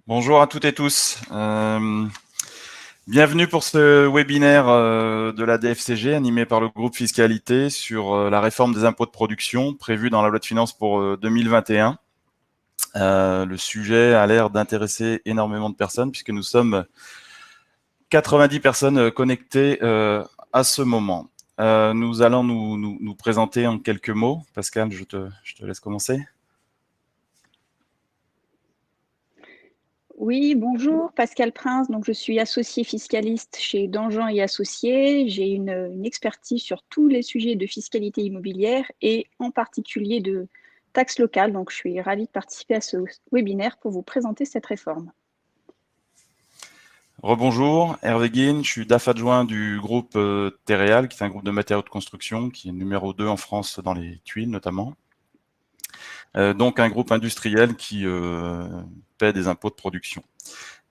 Bonjour à toutes et tous. Bienvenue pour ce webinaire de la DFCG animé par le groupe Fiscalité sur la réforme des impôts de production prévue dans la loi de finances pour 2021. Le sujet a l'air d'intéresser énormément de personnes puisque nous sommes 90 personnes connectées à ce moment. Nous allons nous présenter en quelques mots. Pascal, je te laisse commencer. Oui, bonjour, Pascal Prince. Donc, je suis associée fiscaliste chez Dangean et Associés. J'ai une expertise sur tous les sujets de fiscalité immobilière et en particulier de taxes locales. Donc, je suis ravie de participer à ce webinaire pour vous présenter cette réforme. Rebonjour, Hervé Guine, je suis DAF adjoint du groupe Terreal, qui est un groupe de matériaux de construction, qui est numéro 2 en France dans les tuiles notamment. Donc un groupe industriel qui paie des impôts de production.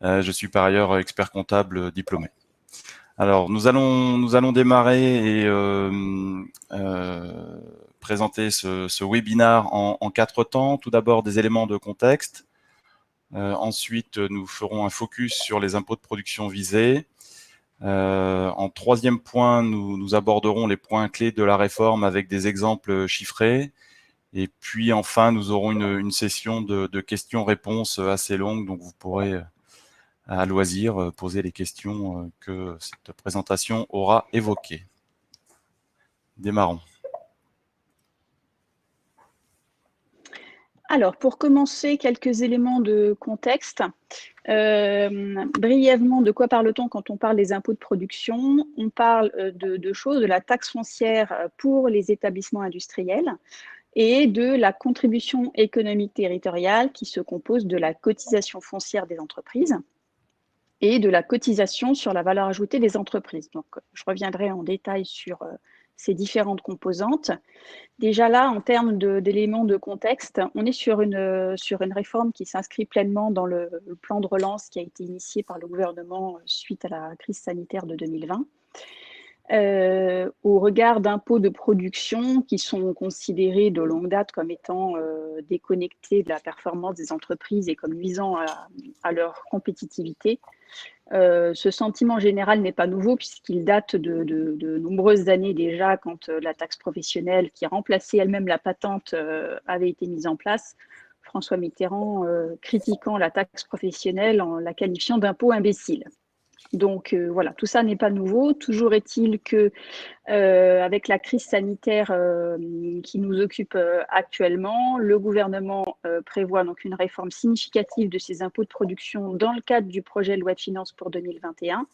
Je suis par ailleurs expert comptable diplômé. Alors nous allons démarrer et présenter ce webinaire en 4 temps. Tout d'abord des éléments de contexte. Ensuite, nous ferons un focus sur les impôts de production visés. En troisième point, nous aborderons les points clés de la réforme avec des exemples chiffrés. Et puis enfin, nous aurons une session de questions-réponses assez longue, donc vous pourrez à loisir poser les questions que cette présentation aura évoquées. Démarrons. Alors, pour commencer, quelques éléments de contexte. Brièvement, de quoi parle-t-on quand on parle des impôts de production? On parle de choses, de la taxe foncière pour les établissements industriels et de la contribution économique territoriale qui se compose de la cotisation foncière des entreprises et de la cotisation sur la valeur ajoutée des entreprises. Donc, je reviendrai en détail sur ces différentes composantes. Déjà là, en termes d'éléments de contexte, on est sur une réforme qui s'inscrit pleinement dans le plan de relance qui a été initié par le gouvernement suite à la crise sanitaire de 2020. Au regard d'impôts de production qui sont considérés de longue date comme étant déconnectés de la performance des entreprises et comme nuisant à leur compétitivité, ce sentiment général n'est pas nouveau puisqu'il date de nombreuses années déjà quand la taxe professionnelle qui remplaçait elle-même la patente avait été mise en place. François Mitterrand critiquant la taxe professionnelle en la qualifiant d'impôt imbécile. Donc voilà, tout ça n'est pas nouveau. Toujours est-il que avec la crise sanitaire qui nous occupe actuellement, le gouvernement prévoit donc une réforme significative de ces impôts de production dans le cadre du projet de loi de finances pour 2021,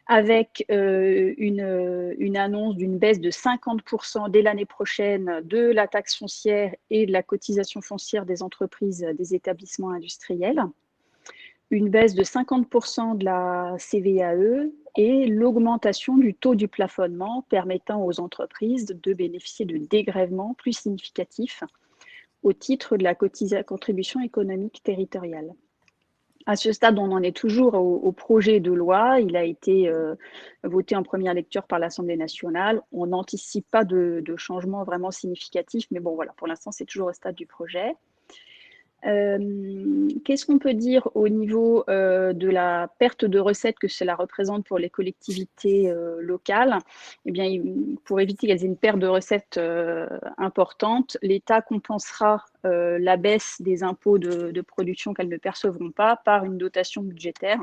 avec une annonce d'une baisse de 50% dès l'année prochaine de la taxe foncière et de la cotisation foncière des entreprises des établissements industriels, une baisse de 50% de la CVAE et l'augmentation du taux du plafonnement permettant aux entreprises de bénéficier de dégrèvements plus significatifs au titre de la contribution économique territoriale. À ce stade, on en est toujours au projet de loi. Il a été voté en première lecture par l'Assemblée nationale. On n'anticipe pas de changement vraiment significatif, mais bon, voilà, pour l'instant, c'est toujours au stade du projet. Qu'est-ce qu'on peut dire au niveau de la perte de recettes que cela représente pour les collectivités locales? Eh bien, pour éviter qu'elles aient une perte de recettes importante, l'État compensera la baisse des impôts de production qu'elles ne percevront pas par une dotation budgétaire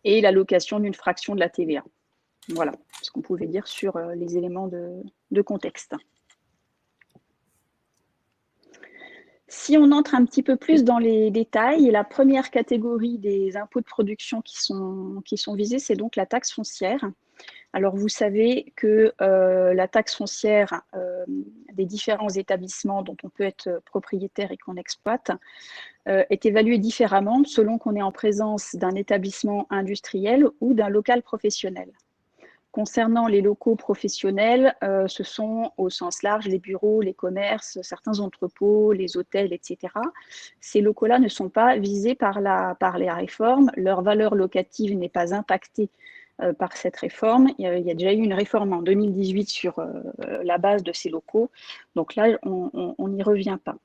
et l'allocation d'une fraction de la TVA. Voilà ce qu'on pouvait dire sur les éléments de contexte. Si on entre un petit peu plus dans les détails, la première catégorie des impôts de production qui sont visés, c'est donc la taxe foncière. Alors, vous savez que la taxe foncière des différents établissements dont on peut être propriétaire et qu'on exploite est évaluée différemment selon qu'on est en présence d'un établissement industriel ou d'un local professionnel. Concernant les locaux professionnels, ce sont au sens large les bureaux, les commerces, certains entrepôts, les hôtels, etc. Ces locaux-là ne sont pas visés par la réforme. Leur valeur locative n'est pas impactée par cette réforme. Il y a déjà eu une réforme en 2018 sur la base de ces locaux. Donc là, on n'y revient pas.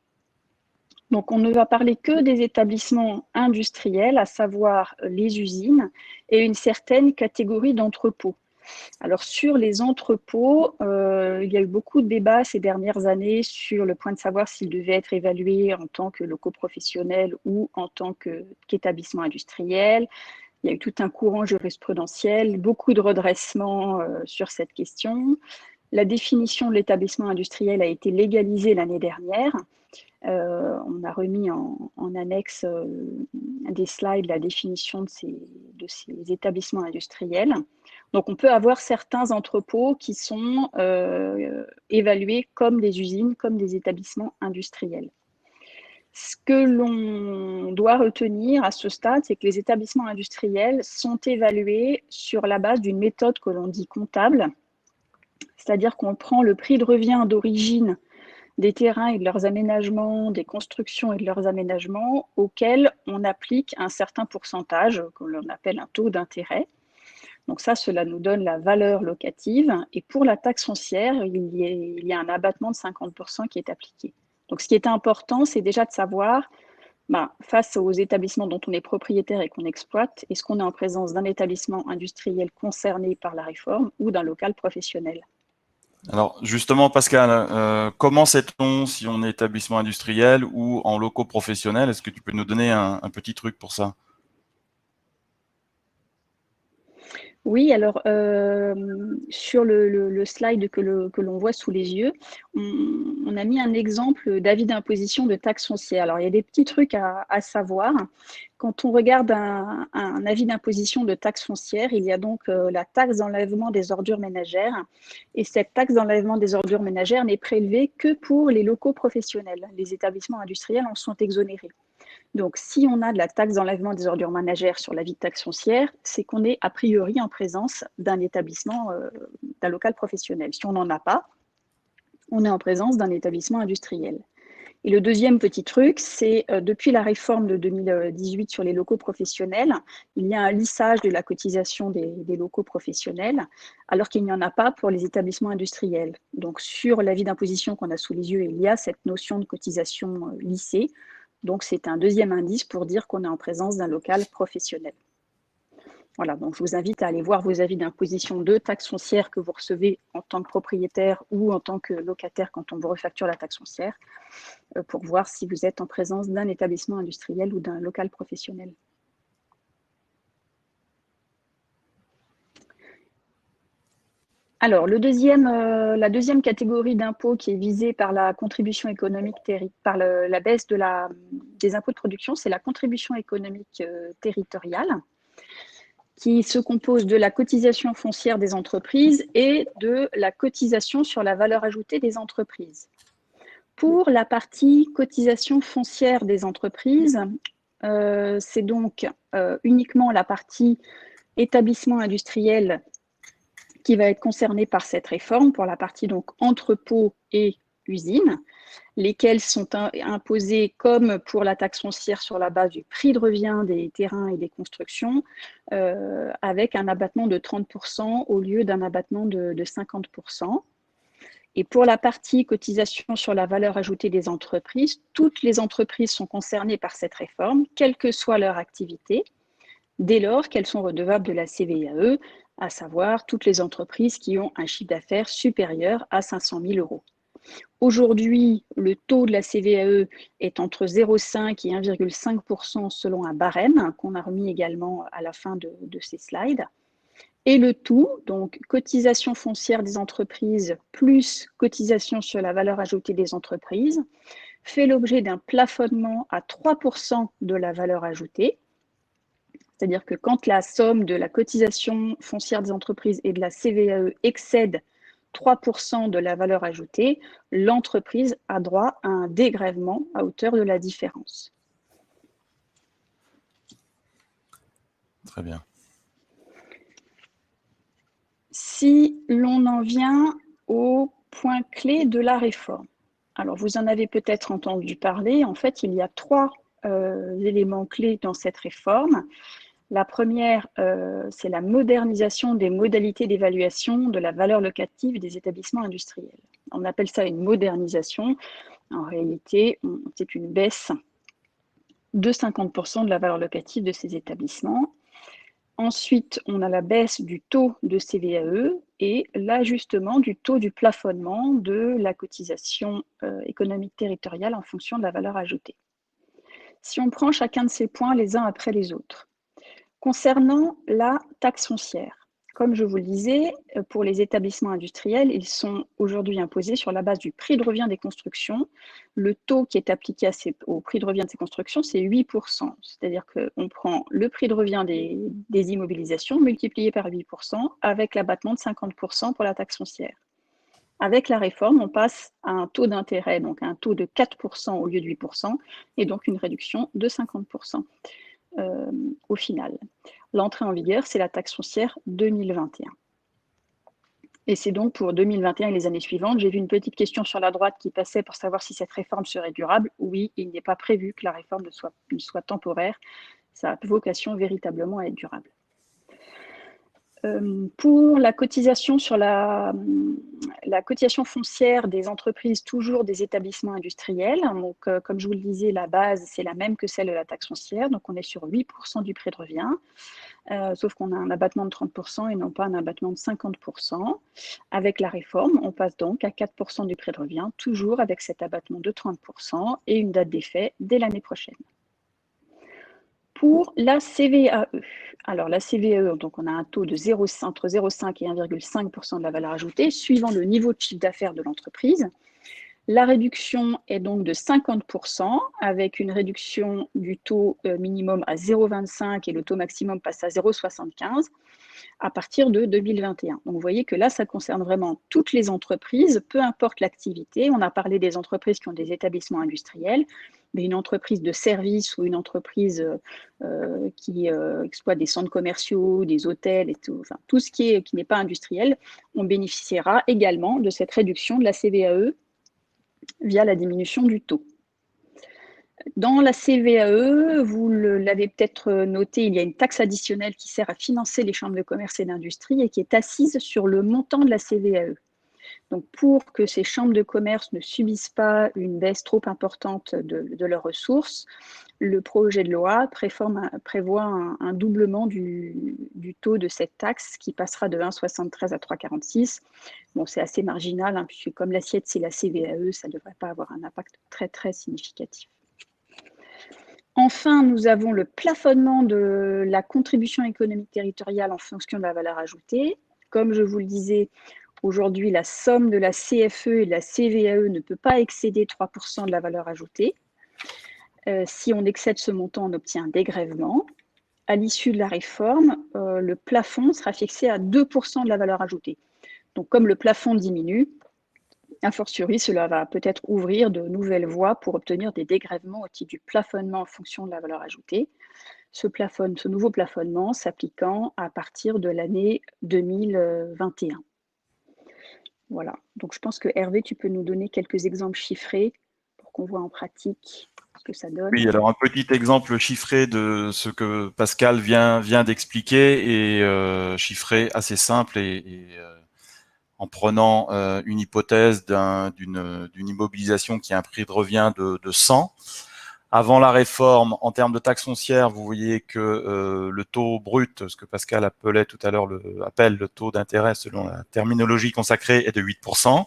Donc, on ne va parler que des établissements industriels, à savoir les usines et une certaine catégorie d'entrepôts. Alors, sur les entrepôts, il y a eu beaucoup de débats ces dernières années sur le point de savoir s'ils devaient être évalués en tant que locaux professionnels ou en tant qu'établissements industriels. Il y a eu tout un courant jurisprudentiel, beaucoup de redressements sur cette question. La définition de l'établissement industriel a été légalisée l'année dernière. On a remis en annexe des slides la définition de ces établissements industriels. Donc, on peut avoir certains entrepôts qui sont évalués comme des usines, comme des établissements industriels. Ce que l'on doit retenir à ce stade, c'est que les établissements industriels sont évalués sur la base d'une méthode que l'on dit comptable, c'est-à-dire qu'on prend le prix de revient d'origine des terrains et de leurs aménagements, des constructions et de leurs aménagements, auxquels on applique un certain pourcentage, que l'on appelle un taux d'intérêt. Donc ça, cela nous donne la valeur locative. Et pour la taxe foncière, il y a un abattement de 50% qui est appliqué. Donc ce qui est important, c'est déjà de savoir, face aux établissements dont on est propriétaire et qu'on exploite, est-ce qu'on est en présence d'un établissement industriel concerné par la réforme ou d'un local professionnel? Alors justement, Pascal, comment sait-on si on est établissement industriel ou en locaux professionnels? Est-ce que tu peux nous donner un petit truc pour ça? Oui, alors sur le slide que l'on voit sous les yeux, on a mis un exemple d'avis d'imposition de taxe foncière. Alors, il y a des petits trucs à savoir. Quand on regarde un avis d'imposition de taxe foncière, il y a donc la taxe d'enlèvement des ordures ménagères. Et cette taxe d'enlèvement des ordures ménagères n'est prélevée que pour les locaux professionnels. Les établissements industriels en sont exonérés. Donc, si on a de la taxe d'enlèvement des ordures ménagères sur l'avis de taxe foncière, c'est qu'on est a priori en présence d'un établissement, d'un local professionnel. Si on n'en a pas, on est en présence d'un établissement industriel. Et le deuxième petit truc, c'est depuis la réforme de 2018 sur les locaux professionnels, il y a un lissage de la cotisation des locaux professionnels, alors qu'il n'y en a pas pour les établissements industriels. Donc, sur l'avis d'imposition qu'on a sous les yeux, il y a cette notion de cotisation lissée. Donc, c'est un deuxième indice pour dire qu'on est en présence d'un local professionnel. Voilà, donc je vous invite à aller voir vos avis d'imposition de taxe foncière que vous recevez en tant que propriétaire ou en tant que locataire quand on vous refacture la taxe foncière pour voir si vous êtes en présence d'un établissement industriel ou d'un local professionnel. Alors, la deuxième catégorie d'impôts qui est visée par la contribution économique, par la baisse des impôts de production, c'est la contribution économique territoriale, qui se compose de la cotisation foncière des entreprises et de la cotisation sur la valeur ajoutée des entreprises. Pour la partie cotisation foncière des entreprises, c'est donc uniquement la partie établissement industriel qui va être concernée par cette réforme, pour la partie donc entrepôt et usine, lesquels sont imposés comme pour la taxe foncière sur la base du prix de revient des terrains et des constructions, avec un abattement de 30% au lieu d'un abattement de 50%. Et pour la partie cotisation sur la valeur ajoutée des entreprises, toutes les entreprises sont concernées par cette réforme, quelle que soit leur activité, dès lors qu'elles sont redevables de la CVAE, à savoir toutes les entreprises qui ont un chiffre d'affaires supérieur à 500 000 euros. Aujourd'hui, le taux de la CVAE est entre 0,5 et 1,5% selon un barème qu'on a remis également à la fin de ces slides. Et le tout, donc cotisation foncière des entreprises plus cotisation sur la valeur ajoutée des entreprises, fait l'objet d'un plafonnement à 3% de la valeur ajoutée. C'est-à-dire que quand la somme de la cotisation foncière des entreprises et de la CVAE excède 3% de la valeur ajoutée, l'entreprise a droit à un dégrèvement à hauteur de la différence. Très bien. Si l'on en vient au point clé de la réforme, alors vous en avez peut-être entendu parler, en fait il y a trois éléments clés dans cette réforme. La première, c'est la modernisation des modalités d'évaluation de la valeur locative des établissements industriels. On appelle ça une modernisation En réalité, c'est une baisse de 50% de la valeur locative de ces établissements. Ensuite, on a la baisse du taux de CVAE et l'ajustement du taux du plafonnement de la cotisation économique territoriale en fonction de la valeur ajoutée. Si on prend chacun de ces points les uns après les autres. Concernant la taxe foncière, comme je vous le disais, pour les établissements industriels, ils sont aujourd'hui imposés sur la base du prix de revient des constructions. Le taux qui est appliqué au prix de revient de ces constructions, c'est 8%. C'est-à-dire qu'on prend le prix de revient des immobilisations multiplié par 8% avec l'abattement de 50% pour la taxe foncière. Avec la réforme, on passe à un taux d'intérêt, donc un taux de 4% au lieu de 8%, et donc une réduction de 50%. Au final. L'entrée en vigueur, c'est la taxe foncière 2021. Et c'est donc pour 2021 et les années suivantes. J'ai vu une petite question sur la droite qui passait pour savoir si cette réforme serait durable. Oui, il n'est pas prévu que la réforme ne soit temporaire. Ça a vocation véritablement à être durable. Pour la cotisation sur la cotisation foncière des entreprises, toujours des établissements industriels, donc comme je vous le disais, la base, c'est la même que celle de la taxe foncière, donc on est sur 8% du prix de revient, sauf qu'on a un abattement de 30% et non pas un abattement de 50%. Avec la réforme, on passe donc à 4% du prix de revient, toujours avec cet abattement de 30% et une date d'effet dès l'année prochaine. Pour la CVAE, alors la CVAE, donc on a un taux de entre 0,5 et 1,5% de la valeur ajoutée, suivant le niveau de chiffre d'affaires de l'entreprise. La réduction est donc de 50%, avec une réduction du taux minimum à 0,25 et le taux maximum passe à 0,75 à partir de 2021. Donc vous voyez que là, ça concerne vraiment toutes les entreprises, peu importe l'activité. On a parlé des entreprises qui ont des établissements industriels, mais une entreprise de service ou une entreprise qui exploite des centres commerciaux, des hôtels, et tout, enfin, tout ce qui n'est pas industriel, on bénéficiera également de cette réduction de la CVAE via la diminution du taux. Dans la CVAE, vous l'avez peut-être noté, il y a une taxe additionnelle qui sert à financer les chambres de commerce et d'industrie et qui est assise sur le montant de la CVAE. Donc, pour que ces chambres de commerce ne subissent pas une baisse trop importante de leurs ressources, le projet de loi prévoit un doublement du taux de cette taxe qui passera de 1,73 à 3,46. Bon, c'est assez marginal, hein, puisque comme l'assiette, c'est la CVAE, ça ne devrait pas avoir un impact très, très significatif. Enfin, nous avons le plafonnement de la contribution économique territoriale en fonction de la valeur ajoutée. Comme je vous le disais, aujourd'hui, la somme de la CFE et de la CVAE ne peut pas excéder 3% de la valeur ajoutée. Si on excède ce montant, on obtient un dégrèvement. À l'issue de la réforme, le plafond sera fixé à 2% de la valeur ajoutée. Donc, comme le plafond diminue, a fortiori, cela va peut-être ouvrir de nouvelles voies pour obtenir des dégrèvements au titre du plafonnement en fonction de la valeur ajoutée. Ce nouveau plafonnement s'appliquant à partir de l'année 2021. Voilà. Donc, je pense que Hervé, tu peux nous donner quelques exemples chiffrés pour qu'on voit en pratique ce que ça donne. Oui, alors un petit exemple chiffré de ce que Pascal vient d'expliquer et chiffré assez simple et en prenant une hypothèse d'une immobilisation qui a un prix de revient de 100. Avant la réforme, en termes de taxe foncière, vous voyez que le taux brut, ce que Pascal appelait tout à l'heure, appelle le taux d'intérêt selon la terminologie consacrée, est de 8%,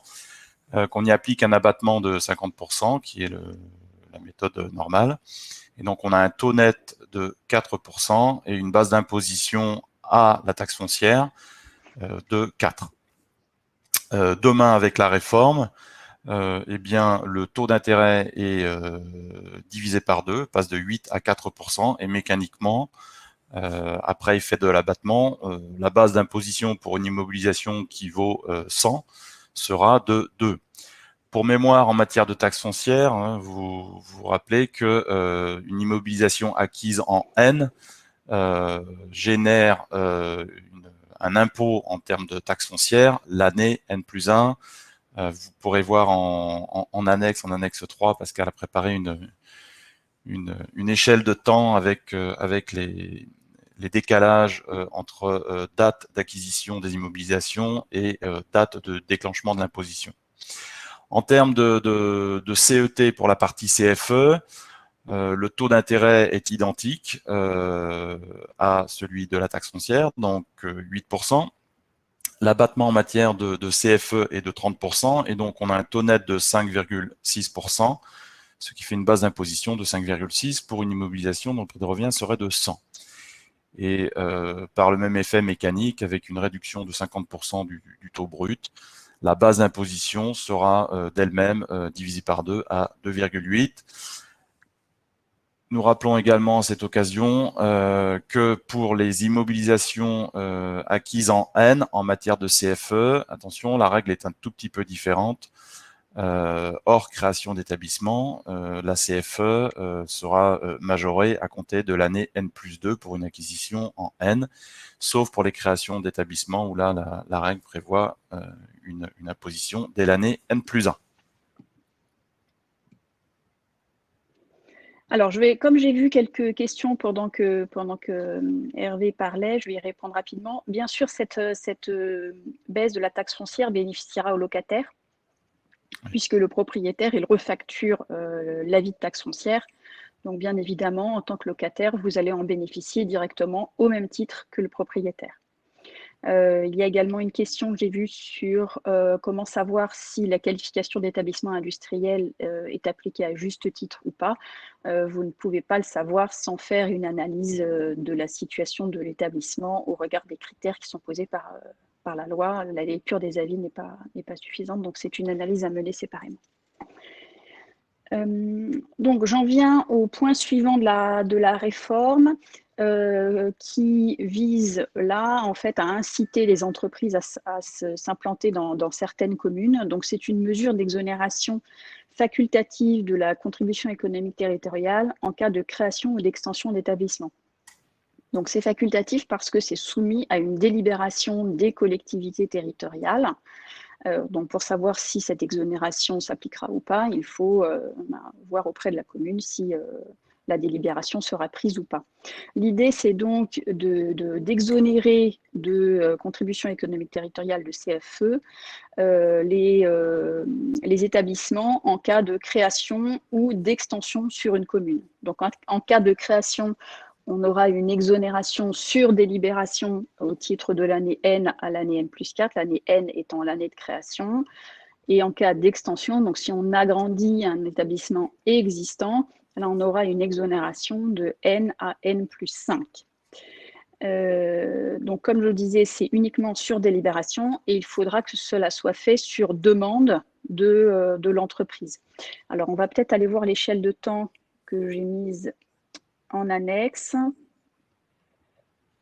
qu'on y applique un abattement de 50%, qui est la méthode normale. Et donc, on a un taux net de 4% et une base d'imposition à la taxe foncière de 4. Demain, avec la réforme, eh bien, le taux d'intérêt est divisé par 2, passe de 8 à 4%, et mécaniquement, après effet de l'abattement, la base d'imposition pour une immobilisation qui vaut 100 sera de 2. Pour mémoire, en matière de taxe foncière, hein, vous vous rappelez que une immobilisation acquise en N génère un impôt en termes de taxe foncière l'année N+1. Vous pourrez voir en annexe 3, Pascal a préparé une échelle de temps avec les décalages entre date d'acquisition des immobilisations et date de déclenchement de l'imposition. En termes de CET pour la partie CFE, le taux d'intérêt est identique à celui de la taxe foncière, donc 8%. L'abattement en matière de CFE est de 30%, et donc on a un taux net de 5,6%, ce qui fait une base d'imposition de 5,6 pour une immobilisation dont le prix de revient serait de 100. Et par le même effet mécanique, avec une réduction de 50% du taux brut, la base d'imposition sera d'elle-même divisée par 2 à 2,8. Nous rappelons également à cette occasion que pour les immobilisations acquises en N en matière de CFE, attention, la règle est un tout petit peu différente. Hors création d'établissement, la CFE sera majorée à compter de l'année N+2 pour une acquisition en N, sauf pour les créations d'établissements où là, la règle prévoit une imposition dès l'année N+1. Alors, comme j'ai vu quelques questions pendant que Hervé parlait, je vais y répondre rapidement. Bien sûr, cette baisse de la taxe foncière bénéficiera aux locataires, puisque le propriétaire, il refacture l'avis de taxe foncière. Donc, bien évidemment, en tant que locataire, vous allez en bénéficier directement au même titre que le propriétaire. Il y a également une question que j'ai vue sur comment savoir si la qualification d'établissement industriel est appliquée à juste titre ou pas. Vous ne pouvez pas le savoir sans faire une analyse de la situation de l'établissement au regard des critères qui sont posés par la loi. La lecture des avis n'est pas suffisante, donc c'est une analyse à mener séparément. Donc j'en viens au point suivant de la réforme. Qui vise là en fait à inciter les entreprises à s'implanter dans certaines communes. Donc c'est une mesure d'exonération facultative de la contribution économique territoriale en cas de création ou d'extension d'établissements. Donc c'est facultatif parce que c'est soumis à une délibération des collectivités territoriales. Donc pour savoir si cette exonération s'appliquera ou pas, il faut voir auprès de la commune si la délibération sera prise ou pas. L'idée, c'est donc d'exonérer de contribution économique territoriale de CFE les établissements en cas de création ou d'extension sur une commune. Donc en cas de création, on aura une exonération sur délibération au titre de l'année N à l'année N+4, l'année N étant l'année de création. Et en cas d'extension, donc si on agrandit un établissement existant, là on aura une exonération de N à N+5. Donc comme je le disais, c'est uniquement sur délibération et il faudra que cela soit fait sur demande de l'entreprise. Alors on va peut-être aller voir l'échelle de temps que j'ai mise en annexe.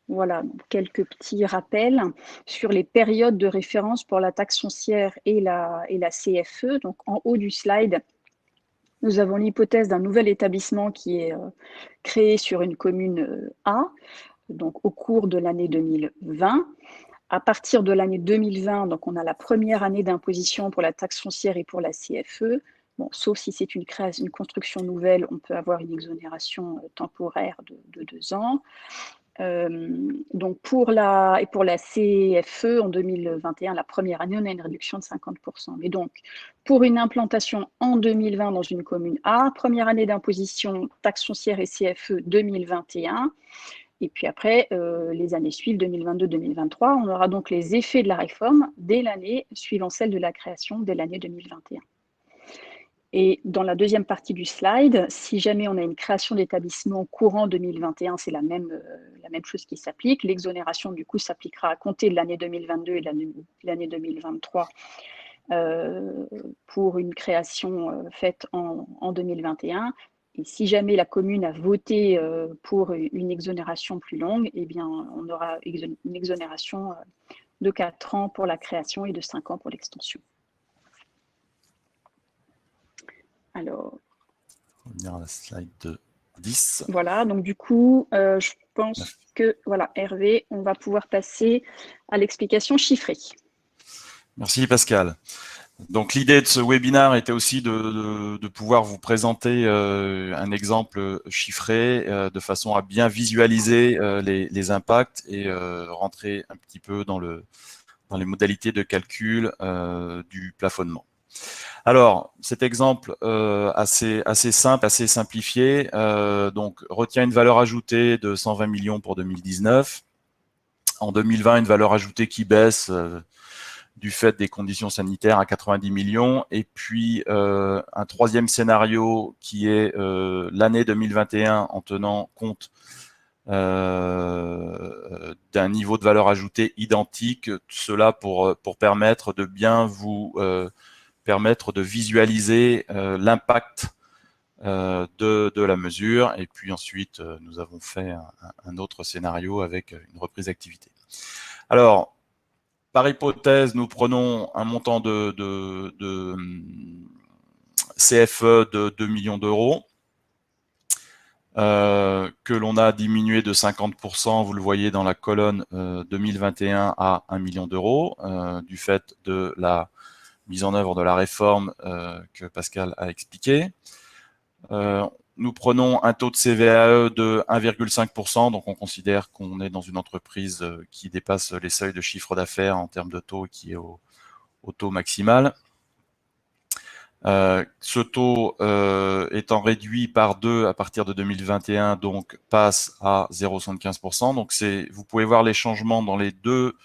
Voilà, quelques petits rappels sur les périodes de référence pour la taxe foncière et la CFE. Donc en haut du slide, nous avons l'hypothèse d'un nouvel établissement qui est créé sur une commune A, donc au cours de l'année 2020. À partir de l'année 2020, donc on a la première année d'imposition pour la taxe foncière et pour la CFE. Bon, sauf si c'est une construction nouvelle, on peut avoir une exonération temporaire de 2 ans. Donc pour la CFE en 2021, la première année, on a une réduction de 50%. Mais donc, pour une implantation en 2020 dans une commune A, première année d'imposition, taxe foncière et CFE 2021. Et puis après, les années suivantes, 2022-2023, on aura donc les effets de la réforme dès l'année suivant celle de la création, dès l'année 2021. Et dans la deuxième partie du slide, si jamais on a une création d'établissement courant 2021, c'est la même chose qui s'applique. L'exonération, du coup, s'appliquera à compter de l'année 2022 et l'année 2023 pour une création faite en 2021. Et si jamais la commune a voté pour une exonération plus longue, eh bien, on aura une exonération de 4 ans pour la création et de 5 ans pour l'extension. Alors, on va venir à la slide 10. Voilà, donc du coup, je pense que, voilà, Hervé, on va pouvoir passer à l'explication chiffrée. Merci Pascal. Donc l'idée de ce webinaire était aussi de pouvoir vous présenter un exemple chiffré de façon à bien visualiser les impacts et rentrer un petit peu dans les modalités de calcul du plafonnement. Alors, cet exemple assez simple, assez simplifié, donc retient une valeur ajoutée de 120 millions pour 2019. En 2020, une valeur ajoutée qui baisse du fait des conditions sanitaires à 90 millions. Et puis, un troisième scénario qui est l'année 2021 en tenant compte d'un niveau de valeur ajoutée identique, cela pour permettre de bien vous permettre de visualiser l'impact de la mesure. Et puis ensuite, nous avons fait un autre scénario avec une reprise d'activité. Alors, par hypothèse, nous prenons un montant de CFE de 2 millions d'euros, que l'on a diminué de 50%, vous le voyez dans la colonne 2021 à 1 million d'euros, du fait de la mise en œuvre de la réforme que Pascal a expliqué. Nous prenons un taux de CVAE de 1,5%, donc on considère qu'on est dans une entreprise qui dépasse les seuils de chiffre d'affaires en termes de taux et qui est au taux maximal. Ce taux étant réduit par 2 à partir de 2021, donc passe à 0,75%. Donc vous pouvez voir les changements dans les deux,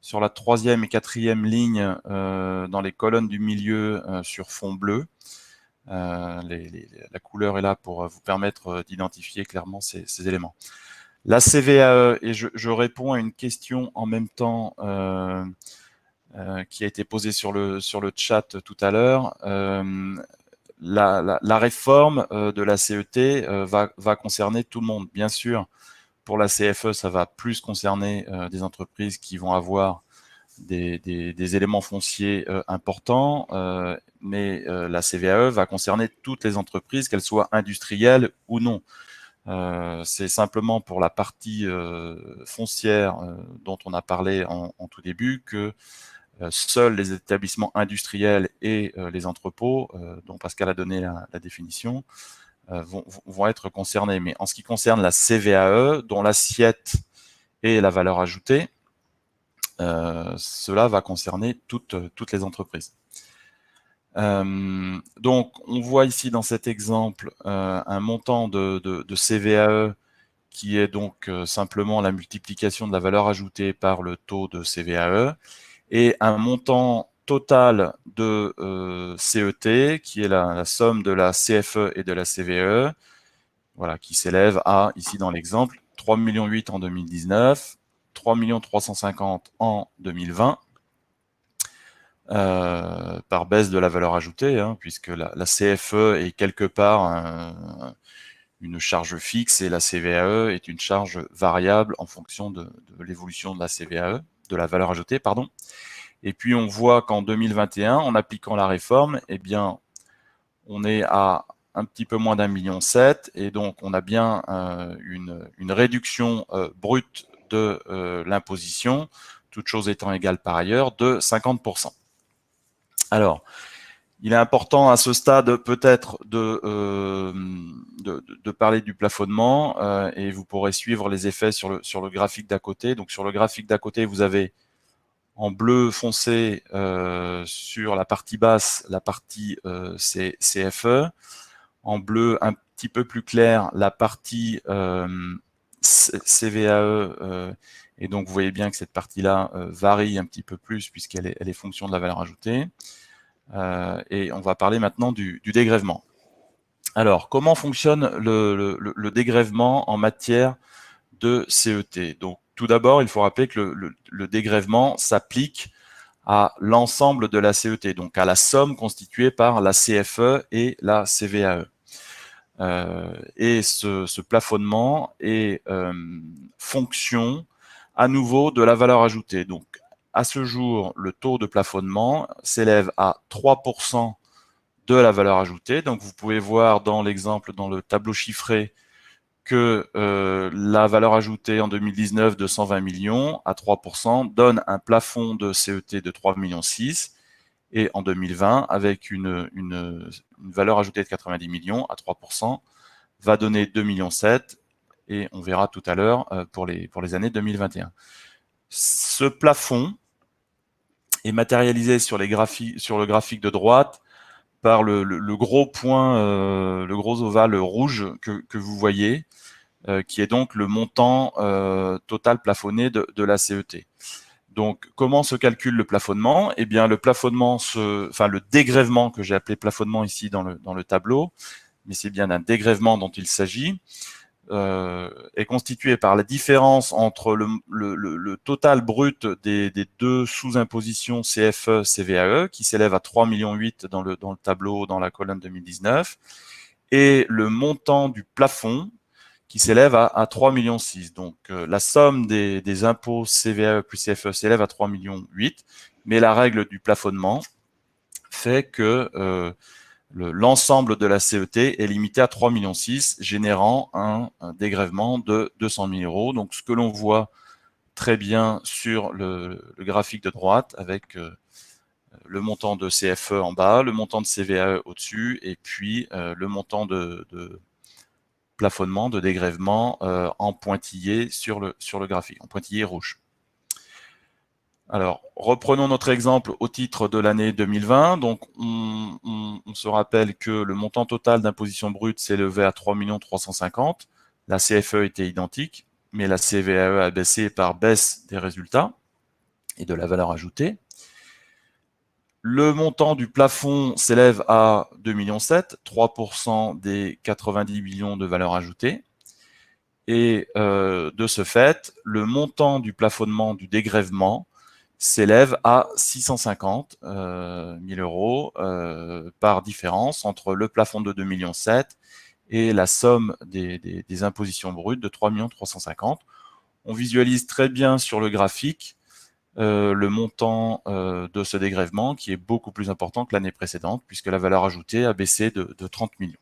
sur la troisième et quatrième ligne, dans les colonnes du milieu sur fond bleu. La couleur est là pour vous permettre d'identifier clairement ces éléments. La CVAE, et je réponds à une question en même temps qui a été posée sur le chat tout à l'heure. La réforme de la CET va concerner tout le monde. Bien sûr, pour la CFE, ça va plus concerner des entreprises qui vont avoir des éléments fonciers importants, mais la CVAE va concerner toutes les entreprises, qu'elles soient industrielles ou non. C'est simplement pour la partie foncière dont on a parlé en tout début que seuls les établissements industriels et les entrepôts, dont Pascal a donné la définition, vont être concernés. Mais en ce qui concerne la CVAE, dont l'assiette est la valeur ajoutée, cela va concerner toutes les entreprises. Donc, on voit ici dans cet exemple un montant de CVAE qui est donc simplement la multiplication de la valeur ajoutée par le taux de CVAE, et un montant total de CET, qui est la somme de la CFE et de la CVE, voilà, qui s'élève à, ici dans l'exemple, 3,8 millions en 2019, 3,350 000 en 2020, par baisse de la valeur ajoutée, hein, puisque la CFE est quelque part une charge fixe et la CVAE est une charge variable en fonction de l'évolution de la CVAE, de la valeur ajoutée, pardon. Et puis on voit qu'en 2021, en appliquant la réforme, eh bien, on est à un petit peu moins d'1,7 million, et donc on a bien une réduction brute de l'imposition, toutes choses étant égales par ailleurs, de 50%. Alors, il est important à ce stade peut-être de parler du plafonnement, et vous pourrez suivre les effets sur le graphique d'à côté. Donc sur le graphique d'à côté, vous avez en bleu foncé sur la partie basse, la partie CFE, en bleu un petit peu plus clair, la partie CVAE, et donc vous voyez bien que cette partie-là varie un petit peu plus puisqu'elle est fonction de la valeur ajoutée. Et on va parler maintenant du dégrèvement. Alors, comment fonctionne le dégrèvement en matière de CET? Donc, tout d'abord, il faut rappeler que le dégrèvement s'applique à l'ensemble de la CET, donc à la somme constituée par la CFE et la CVAE. Et ce plafonnement est fonction à nouveau de la valeur ajoutée. Donc, à ce jour, le taux de plafonnement s'élève à 3% de la valeur ajoutée. Donc, vous pouvez voir dans l'exemple, dans le tableau chiffré, que la valeur ajoutée en 2019 de 120 millions à 3% donne un plafond de CET de 3,6 millions, et en 2020, avec une valeur ajoutée de 90 millions à 3%, va donner 2,7 millions, et on verra tout à l'heure pour les années 2021. Ce plafond est matérialisé sur le graphique de droite par le gros point, le gros ovale rouge que vous voyez, qui est donc le montant total plafonné de la CET. Donc, comment se calcule le plafonnement? Eh bien, le plafonnement, le dégrèvement que j'ai appelé plafonnement ici dans le tableau, mais c'est bien d'un dégrèvement dont il s'agit, est constitué par la différence entre le total brut des deux sous-impositions CFE, CVAE, qui s'élève à 3,8 millions dans le tableau, dans la colonne 2019, et le montant du plafond, qui s'élève à 3,6 millions. Donc, la somme des impôts CVAE plus CFE s'élève à 3,8 millions, mais la règle du plafonnement fait que l'ensemble de la CET est limité à 3,6 millions, générant un dégrèvement de 200 000 euros. Donc, ce que l'on voit très bien sur le graphique de droite, avec le montant de CFE en bas, le montant de CVAE au-dessus, et puis le montant de plafonnement, de dégrèvement en pointillé sur le graphique, en pointillé rouge. Alors, reprenons notre exemple au titre de l'année 2020. Donc, on se rappelle que le montant total d'imposition brute s'est élevé à 3 350 000. La CFE était identique, mais la CVAE a baissé par baisse des résultats et de la valeur ajoutée. Le montant du plafond s'élève à 2,7 millions, 3% des 90 millions de valeur ajoutée. Et de ce fait, le montant du plafonnement du dégrèvement s'élève à 650 000 euros par différence entre le plafond de 2,7 millions et la somme des impositions brutes de 3 350 000. On visualise très bien sur le graphique le montant de ce dégrèvement qui est beaucoup plus important que l'année précédente puisque la valeur ajoutée a baissé de 30 millions.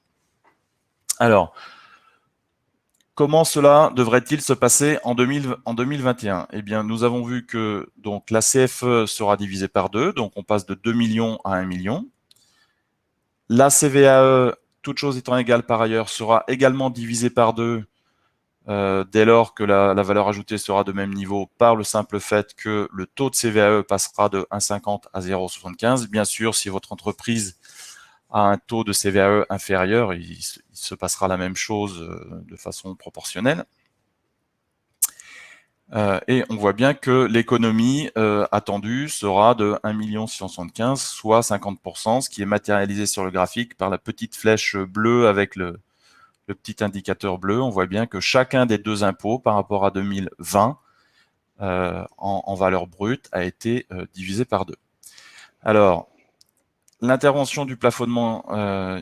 Alors, comment cela devrait-il se passer en 2021? Eh bien, nous avons vu que donc, la CFE sera divisée par 2, donc on passe de 2 millions à 1 million. La CVAE, toute chose étant égale par ailleurs, sera également divisée par 2 dès lors que la valeur ajoutée sera de même niveau par le simple fait que le taux de CVAE passera de 1,50 à 0,75. Bien sûr, si votre entreprise a un taux de CVAE inférieur, il se passera la même chose de façon proportionnelle. Et on voit bien que l'économie attendue sera de 1 675 000, soit 50%, ce qui est matérialisé sur le graphique par la petite flèche bleue avec le petit indicateur bleu. On voit bien que chacun des deux impôts par rapport à 2020 en valeur brute a été divisé par 2. Alors, l'intervention du plafonnement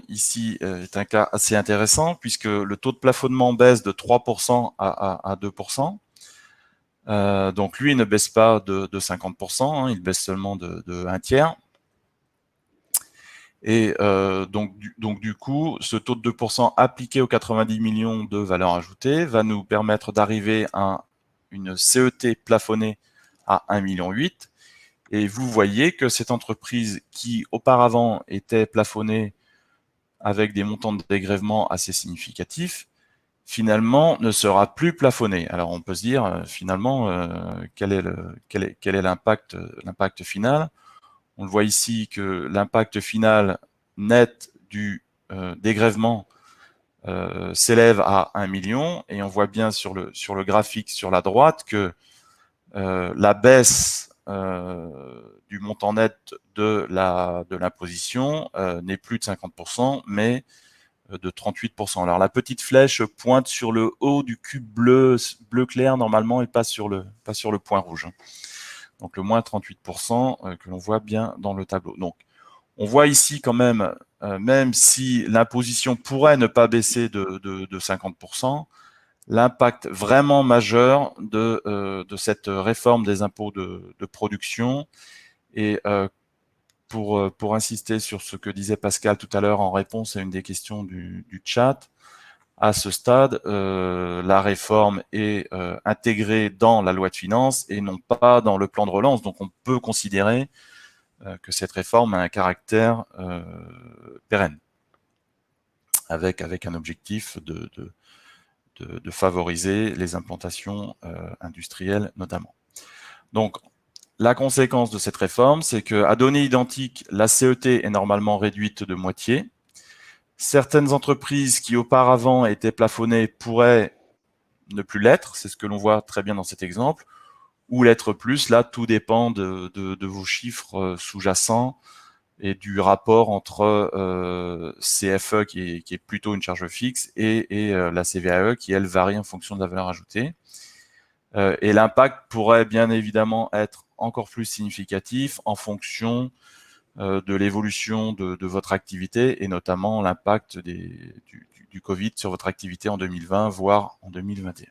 ici est un cas assez intéressant puisque le taux de plafonnement baisse de 3% à 2%. Donc lui, il ne baisse pas de 50%, hein, il baisse seulement de 1/3. Et donc du coup, ce taux de 2% appliqué aux 90 millions de valeur ajoutée va nous permettre d'arriver à une CET plafonnée à 1,8 million. Et vous voyez que cette entreprise qui auparavant était plafonnée avec des montants de dégrèvement assez significatifs, finalement ne sera plus plafonné. Alors on peut se dire finalement quel est l'impact final. On le voit ici que l'impact final net du dégrèvement s'élève à 1 million et on voit bien sur le graphique sur la droite que la baisse du montant net de l'imposition n'est plus de 50%, mais de 38%. Alors la petite flèche pointe sur le haut du cube bleu clair normalement et pas sur le point rouge. Donc le moins 38% que l'on voit bien dans le tableau. Donc on voit ici quand même, même si l'imposition pourrait ne pas baisser de 50%, l'impact vraiment majeur de cette réforme des impôts de production et pour insister sur ce que disait Pascal tout à l'heure en réponse à une des questions du chat, à ce stade, la réforme est intégrée dans la loi de finances et non pas dans le plan de relance. Donc on peut considérer que cette réforme a un caractère pérenne, avec un objectif de favoriser les implantations industrielles notamment. Donc la conséquence de cette réforme, c'est qu'à données identiques, la CET est normalement réduite de moitié. Certaines entreprises qui auparavant étaient plafonnées pourraient ne plus l'être, c'est ce que l'on voit très bien dans cet exemple, ou l'être plus. Là, tout dépend de vos chiffres sous-jacents et du rapport entre CFE, qui est plutôt une charge fixe, et la CVAE, qui, elle, varie en fonction de la valeur ajoutée. Et l'impact pourrait bien évidemment être encore plus significatif en fonction de l'évolution de votre activité, et notamment l'impact du Covid sur votre activité en 2020, voire en 2021.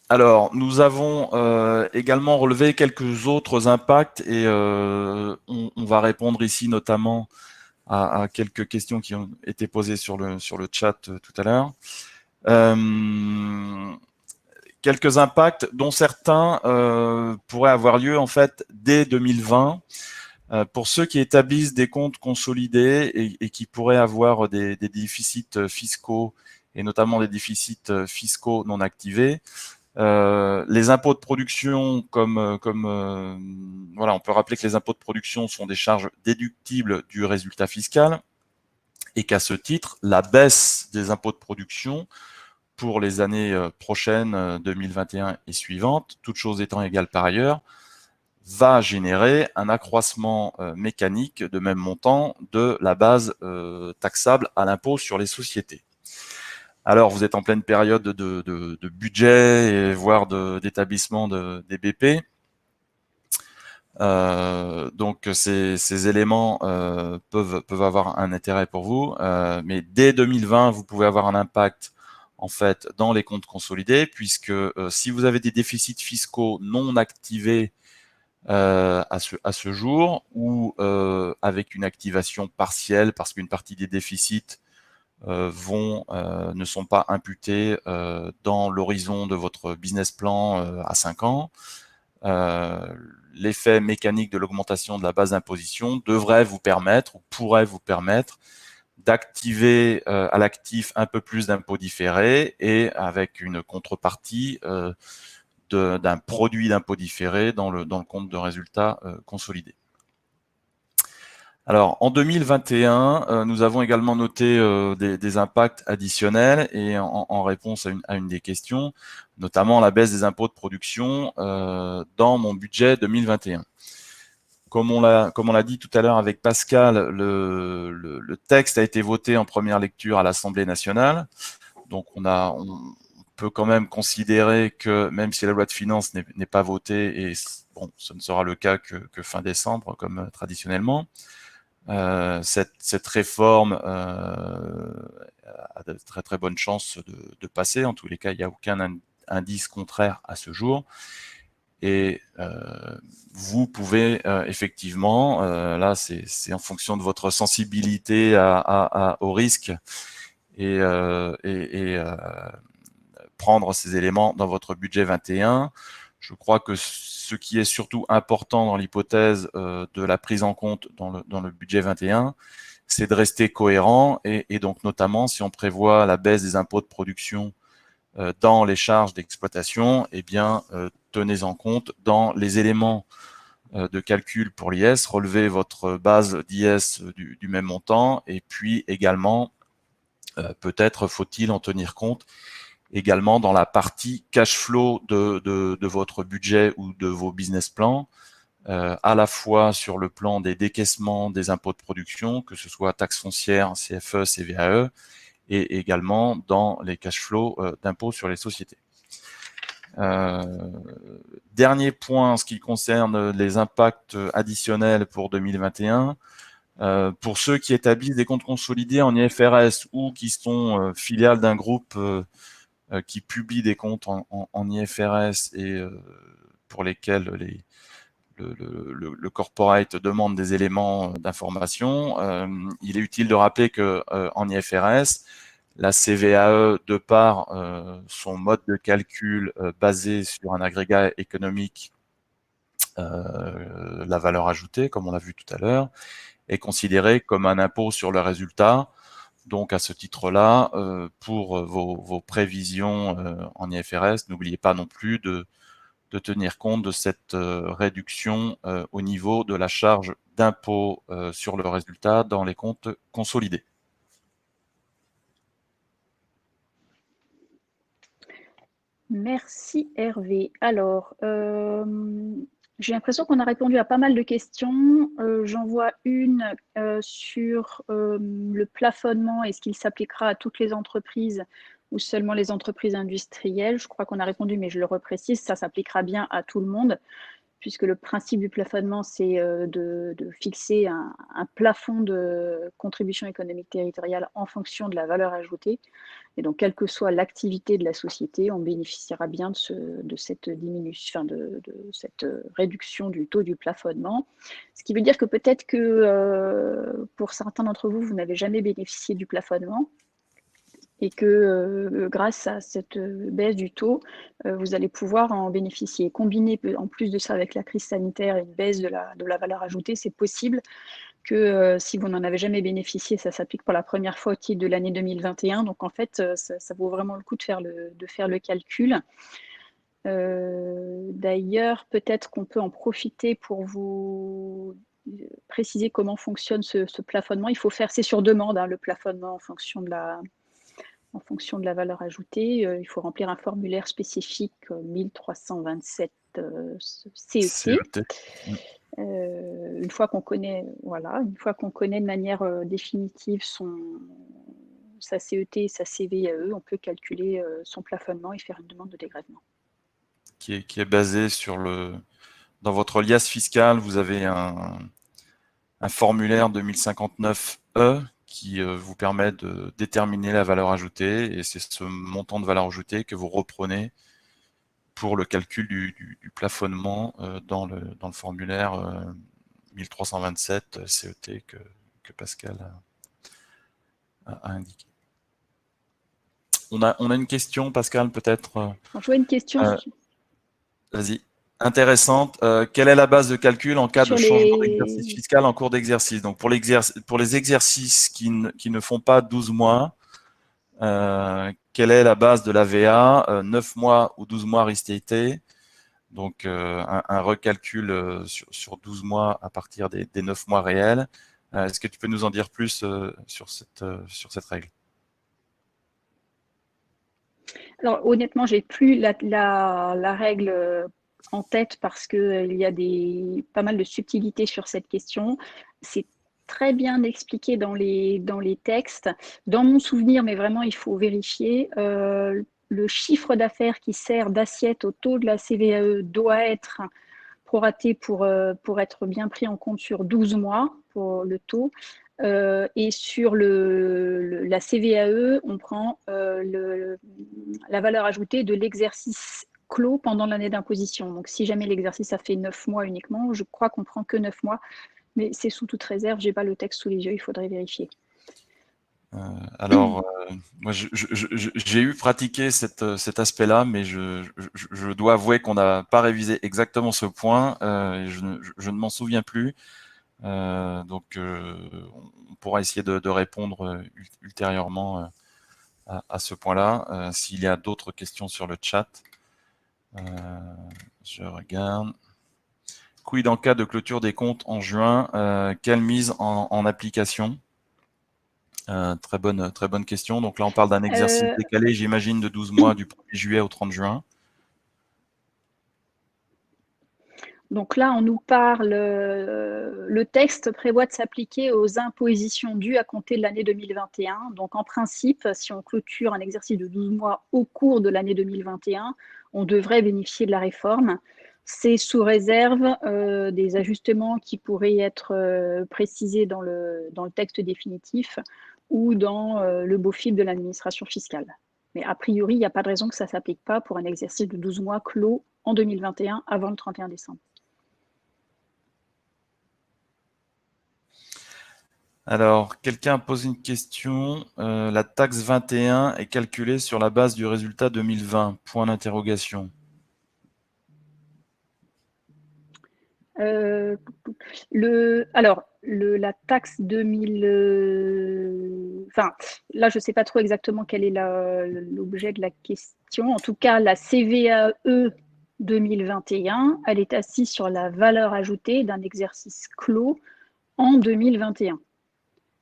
Alors, nous avons également relevé quelques autres impacts, et on va répondre ici notamment à quelques questions qui ont été posées sur le chat tout à l'heure. Quelques impacts dont certains pourraient avoir lieu en fait dès 2020 pour ceux qui établissent des comptes consolidés et qui pourraient avoir des déficits fiscaux, et notamment des déficits fiscaux non activés. Les impôts de production, voilà, on peut rappeler que les impôts de production sont des charges déductibles du résultat fiscal, et qu'à ce titre, la baisse des impôts de production pour les années prochaines, 2021 et suivantes, toutes choses étant égales par ailleurs, va générer un accroissement mécanique de même montant de la base taxable à l'impôt sur les sociétés. Alors, vous êtes en pleine période de budget, et voire d'établissement des BP. Donc, ces éléments peuvent avoir un intérêt pour vous, mais dès 2020, vous pouvez avoir un impact en fait dans les comptes consolidés, puisque si vous avez des déficits fiscaux non activés à ce jour, ou avec une activation partielle, parce qu'une partie des déficits ne sont pas imputés dans l'horizon de votre business plan à 5 ans, l'effet mécanique de l'augmentation de la base d'imposition devrait vous permettre, ou pourrait vous permettre, d'activer à l'actif un peu plus d'impôts différés, et avec une contrepartie d'un produit d'impôt différé dans le compte de résultat consolidé. Alors, en 2021, nous avons également noté des impacts additionnels, et en réponse à une des questions, notamment la baisse des impôts de production dans mon budget 2021. Comme on l'a dit tout à l'heure avec Pascal, le texte a été voté en première lecture à l'Assemblée nationale. Donc, on peut quand même considérer que, même si la loi de finances n'est pas votée, et bon, ce ne sera le cas que fin décembre, comme traditionnellement, cette réforme a de très très bonnes chances de passer. En tous les cas, il n'y a aucun indice contraire à ce jour. Et vous pouvez effectivement, là c'est en fonction de votre sensibilité au risque, et prendre ces éléments dans votre budget 21. Je crois que ce qui est surtout important dans l'hypothèse de la prise en compte dans le budget 21, c'est de rester cohérent, et donc notamment si on prévoit la baisse des impôts de production dans les charges d'exploitation, eh bien tenez en compte dans les éléments de calcul pour l'IS, relevez votre base d'IS du même montant, et puis également peut-être faut-il en tenir compte également dans la partie cash flow de votre budget ou de vos business plans, à la fois sur le plan des décaissements des impôts de production, que ce soit taxes foncières, CFE, CVAE, et également dans les cash flows d'impôts sur les sociétés. Dernier point en ce qui concerne les impacts additionnels pour 2021. Pour ceux qui établissent des comptes consolidés en IFRS, ou qui sont filiales d'un groupe qui publie des comptes en IFRS, et pour lesquels le corporate demande des éléments d'information, il est utile de rappeler que en IFRS, la CVAE, de par son mode de calcul basé sur un agrégat économique, la valeur ajoutée, comme on l'a vu tout à l'heure, est considérée comme un impôt sur le résultat, Donc, à ce titre-là, pour vos prévisions en IFRS, n'oubliez pas non plus de tenir compte de cette réduction au niveau de la charge d'impôt sur le résultat dans les comptes consolidés. Merci Hervé. Alors, j'ai l'impression qu'on a répondu à pas mal de questions. J'en vois une sur le plafonnement. Est-ce qu'il s'appliquera à toutes les entreprises ou seulement les entreprises industrielles? Je crois qu'on a répondu, mais je le reprécise, ça s'appliquera bien à tout le monde, puisque le principe du plafonnement, c'est de fixer un plafond de contribution économique territoriale en fonction de la valeur ajoutée. Et donc, quelle que soit l'activité de la société, on bénéficiera bien de cette diminution, enfin de cette réduction du taux du plafonnement. Ce qui veut dire que peut-être que pour certains d'entre vous, vous n'avez jamais bénéficié du plafonnement et que grâce à cette baisse du taux, vous allez pouvoir en bénéficier. Combiner en plus de ça avec la crise sanitaire et une baisse de la valeur ajoutée, c'est possible que si vous n'en avez jamais bénéficié, ça s'applique pour la première fois au titre de l'année 2021. Donc en fait, ça vaut vraiment le coup de faire le calcul. D'ailleurs, peut-être qu'on peut en profiter pour vous préciser comment fonctionne ce plafonnement. Il faut faire, c'est sur demande, hein, le plafonnement en fonction de la valeur ajoutée. Il faut remplir un formulaire spécifique 1327 CET. Une fois qu'on connaît, une fois qu'on connaît de manière définitive sa CET et sa CVAE, on peut calculer son plafonnement et faire une demande de dégrèvement. Qui est basé sur dans votre liasse fiscale, vous avez un formulaire 2059E qui vous permet de déterminer la valeur ajoutée, et c'est ce montant de valeur ajoutée que vous reprenez pour le calcul du plafonnement dans le formulaire 1327 CET que Pascal a indiqué. On a une question, Pascal, peut-être. Je vois une question Vas-y. Intéressante. Quelle est la base de calcul en cas de changement d'exercice fiscal en cours d'exercice? Donc, pour les exercices qui ne font pas 12 mois, quelle est la base de la VA? 9 mois ou 12 mois restatés. Donc, un recalcul sur 12 mois à partir des 9 mois réels. Est-ce que tu peux nous en dire plus sur cette règle? Alors, honnêtement, j'ai plus la règle en tête parce qu'il y a pas mal de subtilités sur cette question. C'est très bien expliqué dans les textes. Dans mon souvenir, mais vraiment, il faut vérifier, le chiffre d'affaires qui sert d'assiette au taux de la CVAE doit être proraté pour être bien pris en compte sur 12 mois pour le taux. Et sur la CVAE, on prend la valeur ajoutée de l'exercice clos pendant l'année d'imposition. Donc, si jamais l'exercice a fait 9 mois uniquement, je crois qu'on prend que 9 mois, mais c'est sous toute réserve. Je n'ai pas le texte sous les yeux, il faudrait vérifier. Alors, moi, j'ai eu pratiqué cet aspect-là, mais je dois avouer qu'on n'a pas révisé exactement ce point. Et je ne m'en souviens plus. Donc, on pourra essayer de répondre ultérieurement à ce point-là. S'il y a d'autres questions sur le chat, je regarde. Quid en cas de clôture des comptes en juin? Quelle mise en application? Très bonne question. Donc là, on parle d'un exercice décalé, j'imagine, de 12 mois du 1er juillet au 30 juin. Donc là, on nous parle, le texte prévoit de s'appliquer aux impositions dues à compter de l'année 2021. Donc en principe, si on clôture un exercice de 12 mois au cours de l'année 2021, on devrait bénéficier de la réforme. C'est sous réserve des ajustements qui pourraient être précisés dans le texte définitif ou dans le beau fil de l'administration fiscale. Mais a priori, il n'y a pas de raison que ça ne s'applique pas pour un exercice de 12 mois clos en 2021 avant le 31 décembre. Alors, quelqu'un pose une question. La taxe 21 est calculée sur la base du résultat 2020. Point d'interrogation. La taxe 2000, enfin, là, je ne sais pas trop exactement quel est l'objet de la question. En tout cas, la CVAE 2021, elle est assise sur la valeur ajoutée d'un exercice clos en 2021. Il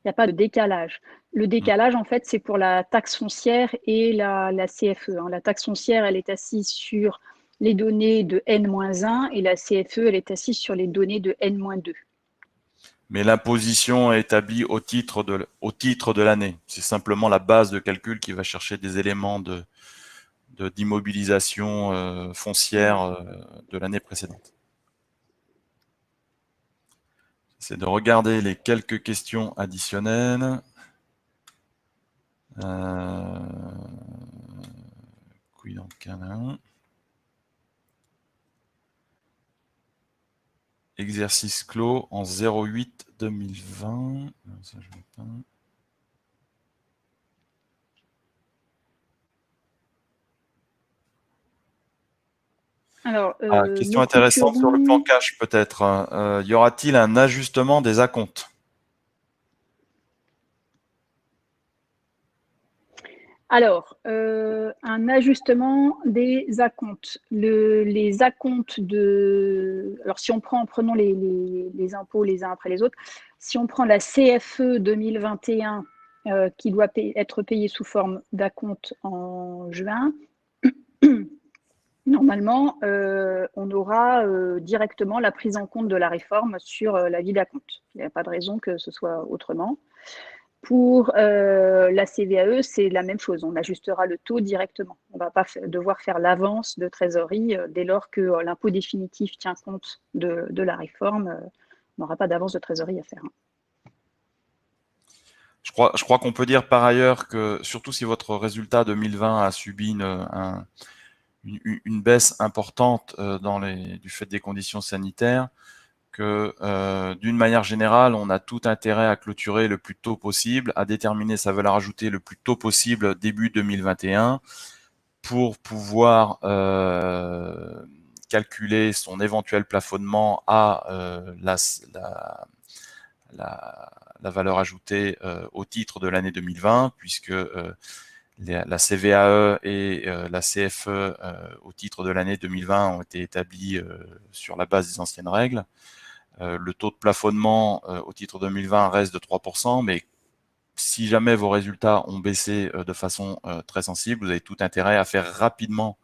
n'y a pas de décalage. Le décalage, en fait, c'est pour la taxe foncière et la CFE. La taxe foncière, elle est assise sur les données de N-1 et la CFE, elle est assise sur les données de N-2. Mais l'imposition est établie au titre de l'année. C'est simplement la base de calcul qui va chercher des éléments d'immobilisation foncière de l'année précédente. C'est de regarder les quelques questions additionnelles. Oui, donc il y en a un. Exercice clos en 08-2020. Ça, je veux pas. Alors, question nous intéressante sur le plan clôturons. cash peut-être. Y aura-t-il un ajustement des acomptes? Alors, un ajustement des acomptes. Les acomptes de. Alors, si on prend, prenons les impôts les uns après les autres. Si on prend la CFE 2021 qui doit être payée sous forme d'acompte en juin, normalement, on aura directement la prise en compte de la réforme sur la vie d'acompte. Il n'y a pas de raison que ce soit autrement. Pour la CVAE, c'est la même chose. On ajustera le taux directement. On ne va pas devoir faire l'avance de trésorerie dès lors que l'impôt définitif tient compte de la réforme. On n'aura pas d'avance de trésorerie à faire. Je crois qu'on peut dire par ailleurs que, surtout si votre résultat 2020 a subi une baisse importante du fait des conditions sanitaires, que d'une manière générale, on a tout intérêt à clôturer le plus tôt possible, à déterminer sa valeur ajoutée le plus tôt possible début 2021 pour pouvoir calculer son éventuel plafonnement à la valeur ajoutée au titre de l'année 2020, puisque la CVAE et la CFE au titre de l'année 2020 ont été établies sur la base des anciennes règles. Le taux de plafonnement au titre 2020 reste de 3%, mais si jamais vos résultats ont baissé de façon très sensible, vous avez tout intérêt à faire rapidement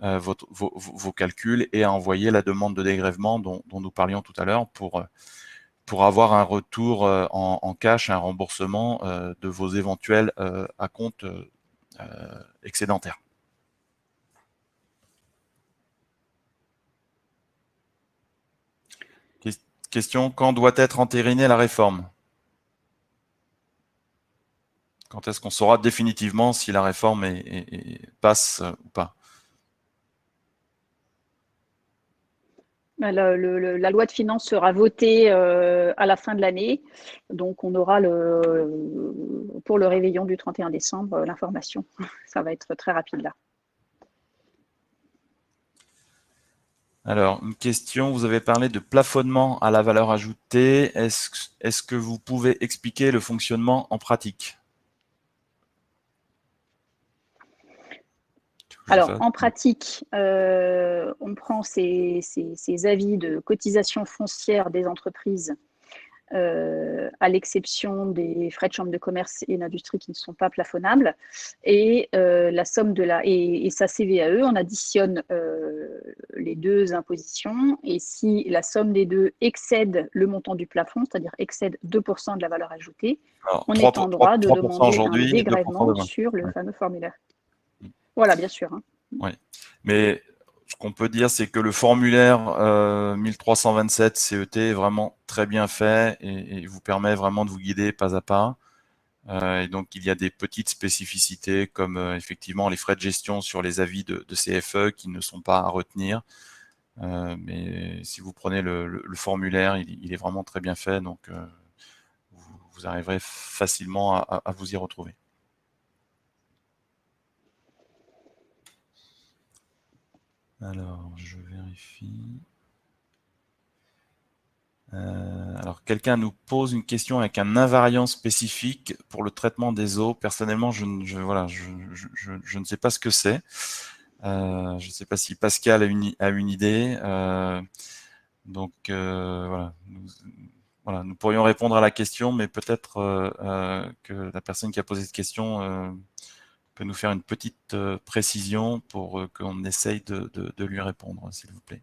vos calculs et à envoyer la demande de dégrèvement dont nous parlions tout à l'heure pour avoir un retour en cash, un remboursement de vos éventuels acomptes excédentaires. Question, quand doit être entérinée la réforme? Quand est-ce qu'on saura définitivement si la réforme passe ou pas? La loi de finances sera votée à la fin de l'année. Donc, on aura pour le réveillon du 31 décembre l'information. Ça va être très rapide là. Alors, une question, vous avez parlé de plafonnement à la valeur ajoutée. Est-ce que vous pouvez expliquer le fonctionnement en pratique? Alors, en pratique, on prend ces avis de cotisation foncière des entreprises, à l'exception des frais de chambre de commerce et d'industrie qui ne sont pas plafonnables, et la somme et sa CVAE, on additionne les deux impositions, et si la somme des deux excède le montant du plafond, c'est-à-dire excède 2% de la valeur ajoutée, Alors, on est en droit de 3% demander un aujourd'hui et 2% dégrèvement demain. sur le Ouais. fameux formulaire. Voilà, bien sûr. Ouais. Mais ce qu'on peut dire, c'est que le formulaire 1327 CET est vraiment très bien fait et vous permet vraiment de vous guider pas à pas. Et donc, il y a des petites spécificités comme effectivement les frais de gestion sur les avis de CFE qui ne sont pas à retenir. Mais si vous prenez le formulaire, il est vraiment très bien fait, donc vous arriverez facilement à vous y retrouver. Alors, je vérifie. Alors, quelqu'un nous pose une question avec un invariant spécifique pour le traitement des eaux. Personnellement, je ne sais pas ce que c'est. Je ne sais pas si Pascal a une idée. Donc, voilà, nous pourrions répondre à la question, mais peut-être que la personne qui a posé cette question peut nous faire une petite précision pour qu'on essaye de lui répondre, s'il vous plaît.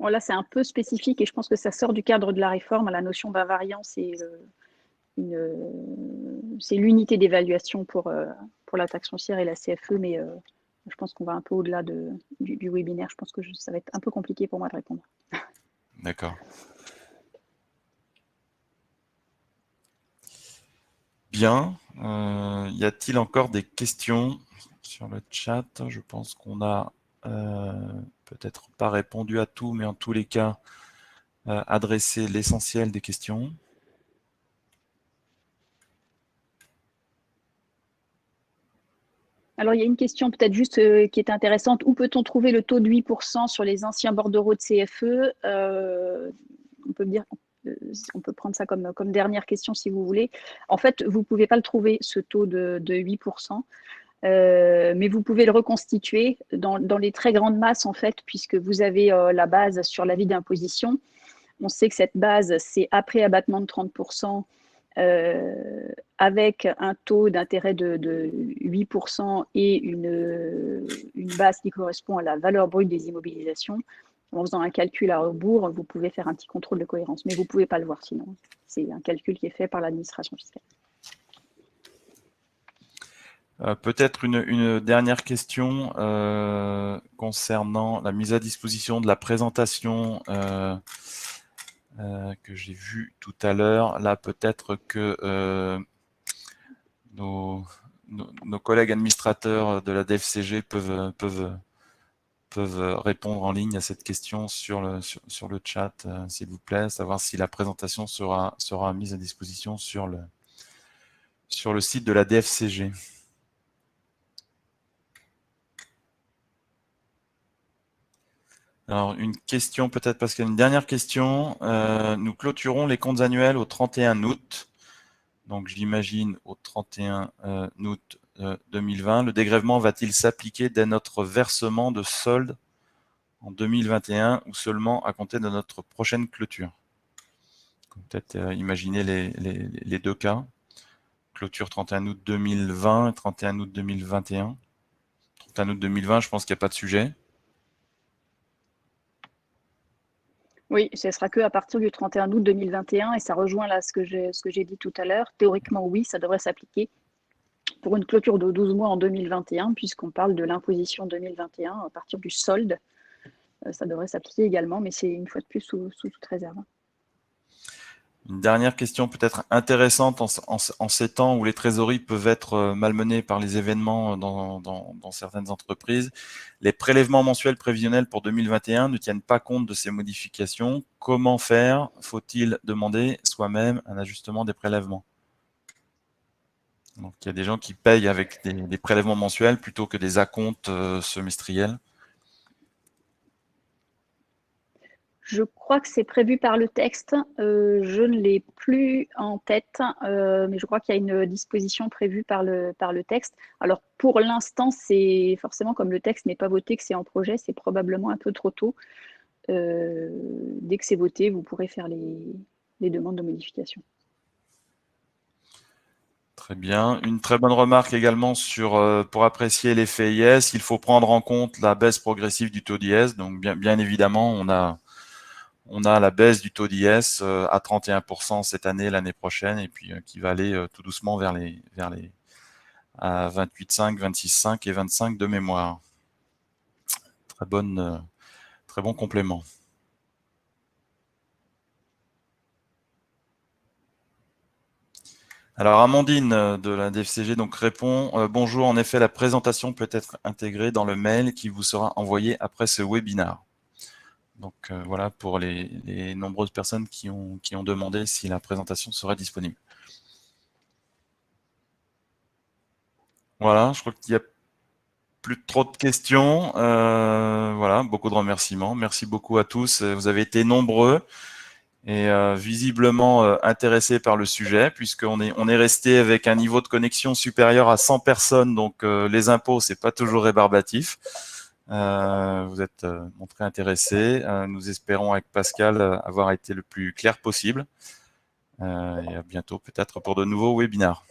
Bon, là, c'est un peu spécifique et je pense que ça sort du cadre de la réforme. La notion d'invariant, c'est l'unité d'évaluation pour la taxe foncière et la CFE, mais je pense qu'on va un peu au-delà du webinaire. Je pense que ça va être un peu compliqué pour moi de répondre. D'accord. Bien. Y a-t-il encore des questions sur le chat? Je pense qu'on a peut-être pas répondu à tout, mais en tous les cas, adressé l'essentiel des questions. Alors, il y a une question peut-être juste qui est intéressante. Où peut-on trouver le taux de 8% sur les anciens bordereaux de CFE? On peut prendre ça comme dernière question si vous voulez. En fait, vous ne pouvez pas le trouver, ce taux de 8%. Mais vous pouvez le reconstituer dans les très grandes masses, en fait, puisque vous avez la base sur l'avis d'imposition. On sait que cette base, c'est après abattement de 30%, avec un taux d'intérêt de 8% et une base qui correspond à la valeur brute des immobilisations. En faisant un calcul à rebours, vous pouvez faire un petit contrôle de cohérence, mais vous ne pouvez pas le voir sinon. C'est un calcul qui est fait par l'administration fiscale. Peut-être une dernière question concernant la mise à disposition de la présentation que j'ai vue tout à l'heure. Là, peut-être que nos collègues administrateurs de la DFCG peuvent répondre en ligne à cette question sur le chat, s'il vous plaît, savoir si la présentation sera mise à disposition sur le site de la DFCG. Alors, une question peut-être, parce qu'il y a une dernière question. Nous clôturons les comptes annuels au 31 août. Donc, j'imagine au 31 août 2020. Le dégrèvement va-t-il s'appliquer dès notre versement de solde en 2021 ou seulement à compter de notre prochaine clôture? Peut-être imaginer les deux cas. Clôture 31 août 2020 et 31 août 2021. 31 août 2020, je pense qu'il n'y a pas de sujet. Oui, ce sera que à partir du 31 août 2021 et ça rejoint là ce que j'ai dit tout à l'heure. Théoriquement, oui, ça devrait s'appliquer pour une clôture de 12 mois en 2021, puisqu'on parle de l'imposition 2021 à partir du solde. Ça devrait s'appliquer également, mais c'est une fois de plus sous toute réserve. Une dernière question peut-être intéressante en ces temps où les trésoreries peuvent être malmenées par les événements dans certaines entreprises. Les prélèvements mensuels prévisionnels pour 2021 ne tiennent pas compte de ces modifications. Comment faire? Faut-il demander soi-même un ajustement des prélèvements? Donc, il y a des gens qui payent avec des prélèvements mensuels plutôt que des acomptes semestriels. Je crois que c'est prévu par le texte. Je ne l'ai plus en tête, mais je crois qu'il y a une disposition prévue par le texte. Alors, pour l'instant, c'est forcément, comme le texte n'est pas voté, que c'est en projet, c'est probablement un peu trop tôt. Dès que c'est voté, vous pourrez faire les demandes de modification. Très bien. Une très bonne remarque également pour apprécier l'effet IS, il faut prendre en compte la baisse progressive du taux d'IS. Donc, bien évidemment, on a la baisse du taux d'IS à 31% cette année, l'année prochaine, et puis qui va aller tout doucement vers les à 28,5, 26,5 et 25 de mémoire. Très bon complément. Alors Amandine de la DFCG donc répond bonjour, en effet la présentation peut être intégrée dans le mail qui vous sera envoyé après ce webinar. Donc voilà pour les nombreuses personnes qui ont demandé si la présentation serait disponible. Voilà, je crois qu'il n'y a plus trop de questions. Voilà, beaucoup de remerciements. Merci beaucoup à tous. Vous avez été nombreux et visiblement intéressés par le sujet, puisqu'on on est resté avec un niveau de connexion supérieur à 100 personnes. Donc, les impôts, c'est pas toujours rébarbatif. Vous êtes montrés intéressés. Nous espérons avec Pascal avoir été le plus clair possible. Et à bientôt peut-être pour de nouveaux webinaires.